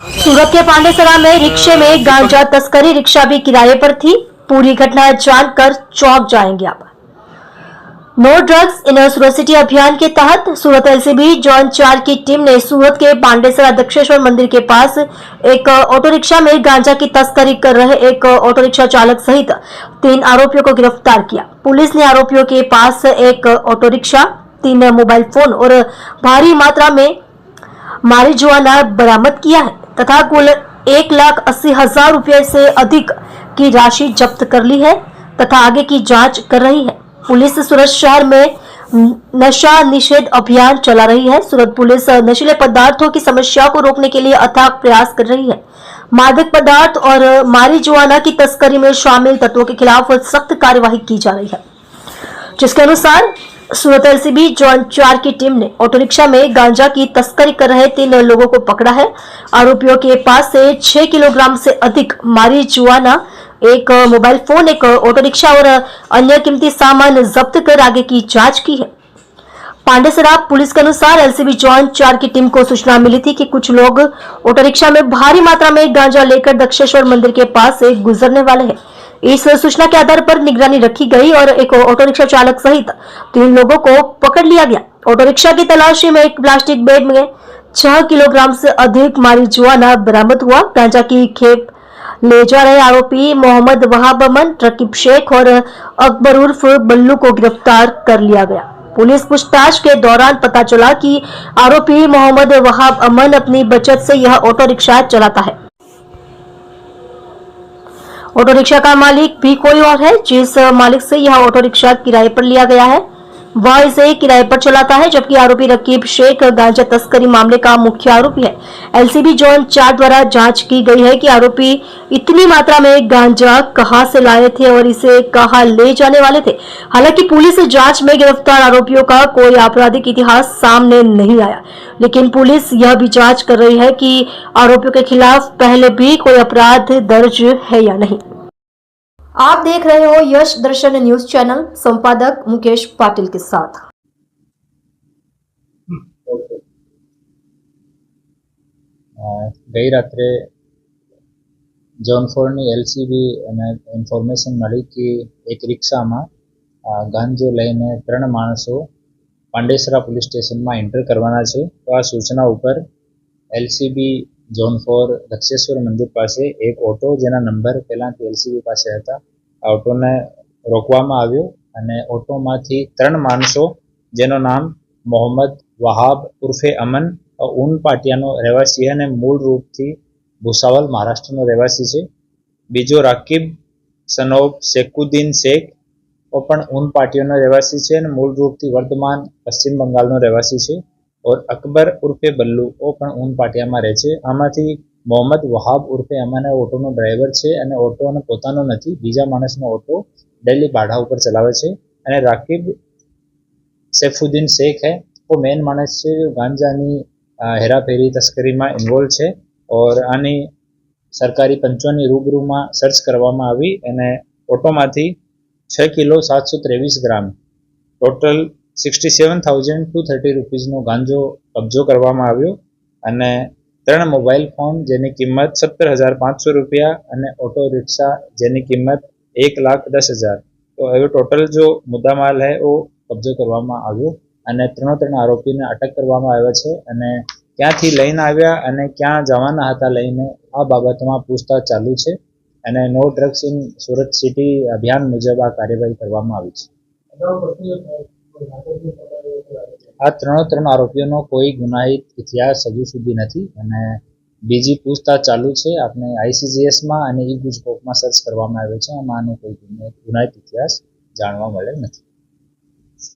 सूरत के पांडेसरा में रिक्शे में गांजा तस्करी, रिक्शा भी किराए पर थी। पूरी घटना जानकर चौंक जाएंगे आप। No drugs in Surat city अभियान के तहत सूरत एलसीबी जोन 4 की टीम ने सूरत के पांडेसरा दक्षेश्वर मंदिर के पास एक ऑटो रिक्शा में गांजा की तस्करी कर रहे एक ऑटो रिक्शा चालक सहित 3 आरोपियों को गिरफ्तार किया। पुलिस ने आरोपियों के पास एक ऑटो रिक्शा, 3 मोबाइल फोन और भारी मात्रा में मारिजुआना बरामद किया है तथा कुल 1,80,000 रुपये से अधिक की राशि जब्त कर ली है तथा आगे की जांच कर रही है। पुलिस सूरत शहर में नशा निषेध अभियान चला रही है। सूरत पुलिस नशीले पदार्थों की समस्या को रोकने के लिए अथक प्रयास कर रही है। मादक पदार्थ और मारिजुआना की तस्करी में शामिल तत्वों के खिलाफ सख्त कार्यवाही की जा रही है, जिसके अनुसार सूरत एलसीबी जोन 4 की टीम ने ऑटो रिक्शा में गांजा की तस्करी कर रहे 3 लोगों को पकड़ा है। आरोपियों के पास से 6 किलोग्राम से अधिक मारिजुआना, एक मोबाइल फोन, एक ऑटो रिक्शा और अन्य कीमती सामान जब्त कर आगे की जांच की है। पांडेसरा पुलिस के अनुसार एलसीबी जोन 4 की टीम को सूचना मिली थी कि कुछ लोग ऑटो रिक्शा में भारी मात्रा में गांजा लेकर दक्षेश्वर मंदिर के पास से गुजरने वाले हैं। इस सूचना के आधार पर निगरानी रखी गई और एक ऑटो रिक्शा चालक सहित 3 लोगों को पकड़ लिया गया। ऑटो रिक्शा की तलाशी में एक प्लास्टिक बैग में 6 किलोग्राम से अधिक मारिजुआना बरामद हुआ। गांजा की खेप ले जा रहे आरोपी मोहम्मद वहाब अमन, रकीब शेख और अकबर उर्फ बल्लू को गिरफ्तार कर लिया गया। पुलिस पूछताछ के दौरान पता चला कि आरोपी मोहम्मद वहाब अमन अपनी बचत से यह ऑटो रिक्शा चलाता है। ऑटो रिक्शा का मालिक भी कोई और है, जिस मालिक से यह ऑटो रिक्शा किराए पर लिया गया है वह इसे किराए पर चलाता है, जबकि आरोपी रकीब शेख गांजा तस्करी मामले का मुख्य आरोपी है। एलसीबी जोन 4 द्वारा जांच की गई है कि आरोपी इतनी मात्रा में गांजा कहां से लाए थे और इसे कहां ले जाने वाले थे। हालांकि पुलिस जांच में गिरफ्तार आरोपियों का कोई आपराधिक इतिहास सामने नहीं आया, लेकिन पुलिस यह भी जांच कर रही है कि आरोपियों के खिलाफ पहले भी कोई अपराध दर्ज है या नहीं। आप देख रहे हो यश दर्शन न्यूज चैनल, संपादक मुकेश पाटिल के साथ। गई रात्रे जोन 4 ની એલસીબી અને ઇન્ફોર્મેશન મળી કે એક રિક્ષામાં ગાંજો લઈને 3 માણસો પાંડેસરા પોલીસ સ્ટેશનમાં એન્ટર કરવાના છે। તો આ સૂચના ઉપર એલસીબી ઝોન 4 દક્ષેશ્વર મંદિર પાસે એક ઓટો જેના નંબર પહેલાંથી એલસીબી પાસે હતા, આ ઓટોને રોકવામાં આવ્યો અને ઓટોમાંથી 3 માણસો જેનું નામ મોહમ્મદ વહાબ ઉર્ફે અમન ઊન પાટિયાનો રહેવાસી છે અને મૂળ રૂપથી ભૂસાવલ મહારાષ્ટ્રનો રહેવાસી છે। બીજો રાકીબ સનોબ શેખુદ્દીન શેખ પણ ઊન પાટિયાનો રહેવાસી છે અને મૂળ રૂપથી વર્ધમાન પશ્ચિમ બંગાળનો રહેવાસી છે। और अकबर उर्फे बल्लू वो पण ऊन पाटियामां रहे छे। आमांथी मोहम्मद वहाब उर्फे अमन ऑटोनो ड्राइवर छे अने ऑटोनो पोतानो नथी, बीजा माणसनो ऑटो डेली भाड़ा उपर चलावे छे। अने राकीब सैफुद्दीन शेख है वो मेन माणस छे जो गांजानी हेराफेरी तस्करीमां इन्वोल्व छे। और आनी सरकारी पंचोनी रूबरूमां सर्च करवामां आवी अने ऑटोमांथी 6 किलो 723 ग्राम टोटल 67,230 રૂપીસનો ગાંજો કબજો કરવામાં આવ્યો અને 3 મોબાઈલ ફોન જેની કિંમત 17,500 રૂપિયા અને ઓટો રિક્ષા જેની કિંમત 1,10,000। તો હવે ટોટલ જો મુદ્દામાલ है वो કબજો કરવામાં આવ્યો અને 3 આરોપીને અટક કરવામાં આવ્યા છે અને ક્યાંથી લઈને આવ્યા અને ક્યાં જવાના હતા લઈને આ બાબતમાં પૂછતાછ ચાલુ છે અને no drugs in Surat city અભિયાન મુજબ આ કાર્યવાહી કરવામાં આવી છે। આ 3 આરોપીઓનો કોઈ ગુનાહિત ઇતિહાસ હજુ સુધી નથી અને બીજી પૂછતાછ ચાલુ છે। આપણે આઈસીજીએસમાં અને ઈ ગુજકોપમાં સર્ચ કરવામાં આવ્યો છે, આમાં આનો કોઈ ગુનાહિત ઇતિહાસ જાણવા મળેલ નથી।